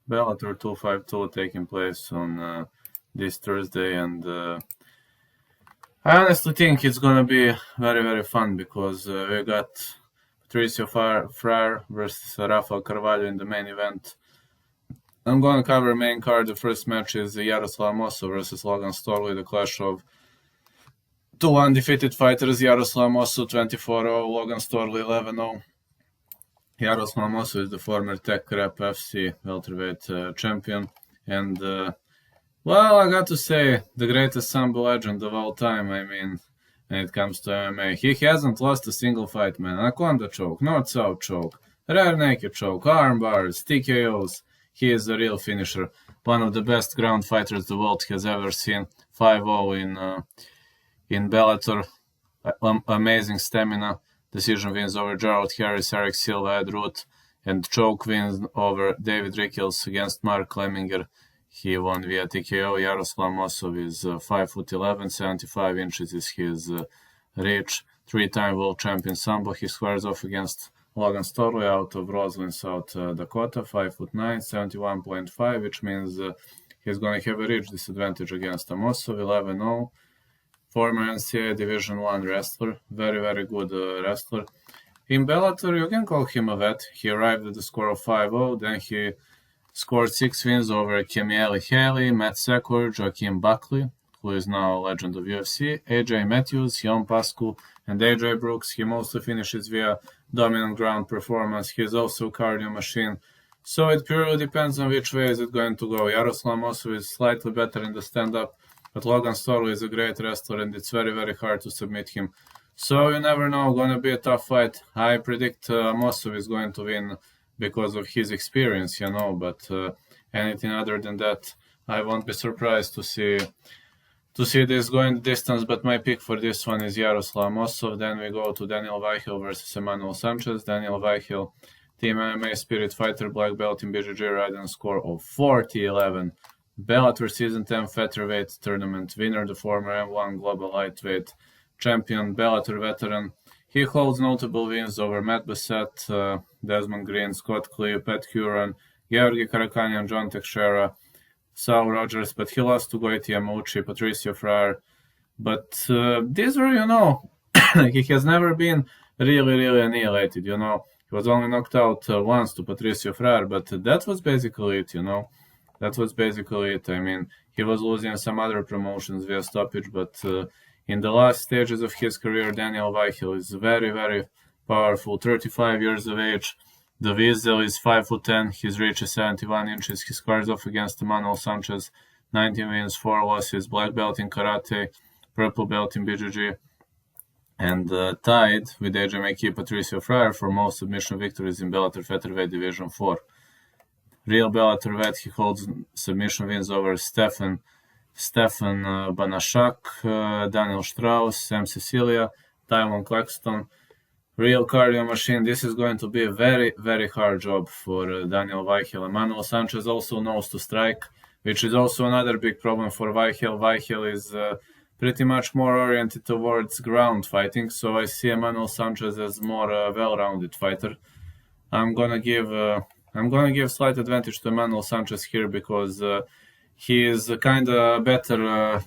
Bellator 252 taking place on this Thursday, and I honestly think it's gonna be very, very fun because we got Patricio Freire versus Rafael Carvalho in the main event. I'm gonna cover main card. The first match is Yaroslav versus Logan Storley, the clash of two undefeated fighters. Yaroslav 24-0, Logan Storley 11-0. Yaroslav is the former Tech Rep FC welterweight champion, and well, I got to say, the greatest Sambo legend of all time. I mean, when it comes to MMA, he hasn't lost a single fight, man. Anaconda choke, north-south choke, rear naked choke, arm bars, TKOs. He is a real finisher. One of the best ground fighters the world has ever seen. 5-0 in Bellator. Amazing stamina. Decision wins over Gerald Harris, Eric Silva, Ed Root, and choke wins over David Rickles against Mark Lemminger. He won via TKO. Yaroslav is 5'11", 75 inches is his reach. Three-time world champion Sambo. He squares off against Logan Storley out of Roslyn, South Dakota, 5'9", 71.5, which means he's going to have a reach disadvantage against Amosov, 11-0. Former NCAA Division I wrestler, very, very good wrestler. In Bellator, you can call him a vet. He arrived at the score of 5-0, then he scored 6 wins over Kemieli Haley, Matt Secor, Joaquin Buckley, who is now a legend of UFC, AJ Matthews, Jon Pascu, and AJ Brooks. He mostly finishes via dominant ground performance. He's also a cardio machine. So it purely depends on which way is it going to go. Yaroslav is slightly better in the stand-up, but Logan Storley is a great wrestler, and it's very, very hard to submit him. So you never know, going to be a tough fight. I predict Mosov is going to win because of his experience, but anything other than that, I won't be surprised to see this going the distance. But my pick for this one is Yaroslav Mosov. Then we go to Daniel Vachel versus Emmanuel Sanchez. Daniel Vachel, Team MMA Spirit Fighter, black belt in BJJ, riding score of 40-11. Bellator Season 10 featherweight tournament winner, the former M1 global lightweight champion, Bellator veteran. He holds notable wins over Matt Bassett, Desmond Green, Scott Clee, Pat Huron, Georgi Karakanian, John Teixeira, Saul Rogers, but he lost to Goiti Yamauchi, Patricio Freire. But these were, he has never been really, really annihilated, He was only knocked out once to Patricio Freire, but that was basically it, That was basically it. I mean, he was losing some other promotions via stoppage, but in the last stages of his career, Daniel Vachel is very, very powerful. 35 years of age. The Weasel is 5'10", his reach is 71 inches. He squares off against Emmanuel Sanchez, 19 wins, 4 losses, black belt in karate, purple belt in BJJ, and tied with AJ McKee, Patricio Freire for most submission victories in Bellator Featherweight Division 4. Real Bellator vet, he holds submission wins over Stefan Banashak, Daniel Strauss, Sam Cecilia, Tymon Claxton. Real cardio machine. This is going to be a very, very hard job for Daniel Vachel. Emmanuel Sanchez also knows to strike, which is also another big problem for Vachel. Vachel is pretty much more oriented towards ground fighting, so I see Emmanuel Sanchez as more well-rounded fighter. I'm gonna give slight advantage to Emmanuel Sanchez here because he is kind of better.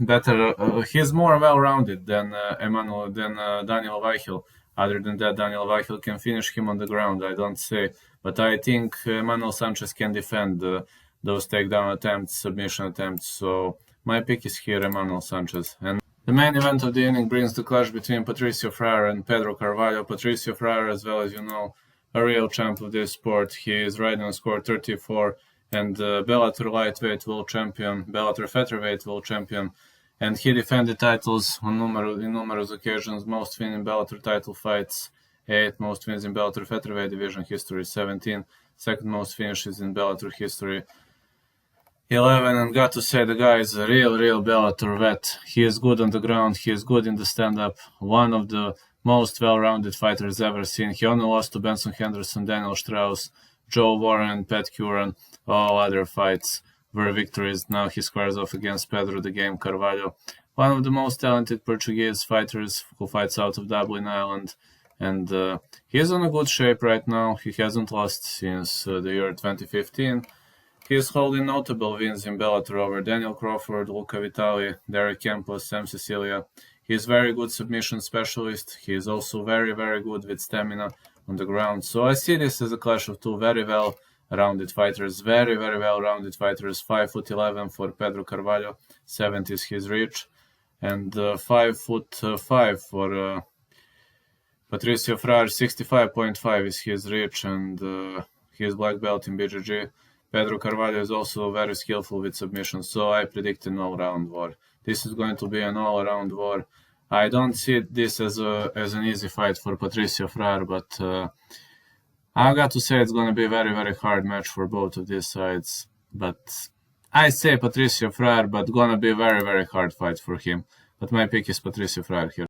He's more well-rounded than Daniel Vachel. Other than that, Daniel Vachel can finish him on the ground, I don't say. But I think Emmanuel Sanchez can defend those takedown attempts, submission attempts. So my pick is here, Emmanuel Sanchez. And the main event of the evening brings the clash between Patricio Freire and Pedro Carvalho. Patricio Freire, as well as a real champ of this sport. He is riding on score 34 and Bellator lightweight world champion, Bellator featherweight world champion. And he defended titles on numerous occasions, most wins in Bellator title fights, 8 most wins in Bellator featherweight division history, 17, second most finishes in Bellator history, 11, and got to say the guy is a real Bellator vet. He is good on the ground, he is good in the stand-up, one of the most well-rounded fighters ever seen. He only lost to Benson Henderson, Daniel Strauss, Joe Warren, Pat Curran. All other fights were victories. Now he squares off against Pedro the Game Carvalho, one of the most talented Portuguese fighters who fights out of Dublin, Ireland. And he is in a good shape right now. He hasn't lost since the year 2015. He's holding notable wins in Bellator over Daniel Crawford, Luca Vitali, Derek Campos, Sam Cecilia. He's very good submission specialist. He is also very, very good with stamina on the ground. So I see this as a clash of two very well-rounded fighters. Very, very well-rounded fighters. 5'11" for Pedro Carvalho. 70 is his reach. And 5'5" for Patricio Freire. 65.5 is his reach. And he is black belt in BJJ. Pedro Carvalho is also very skillful with submissions, so I predict an all-round war. This is going to be an all-around war. I don't see this as an easy fight for Patricio Freire, but I got to say it's going to be a very, very hard match for both of these sides. But I say Patricio Freire, but going to be a very, very hard fight for him. But my pick is Patricio Freire here.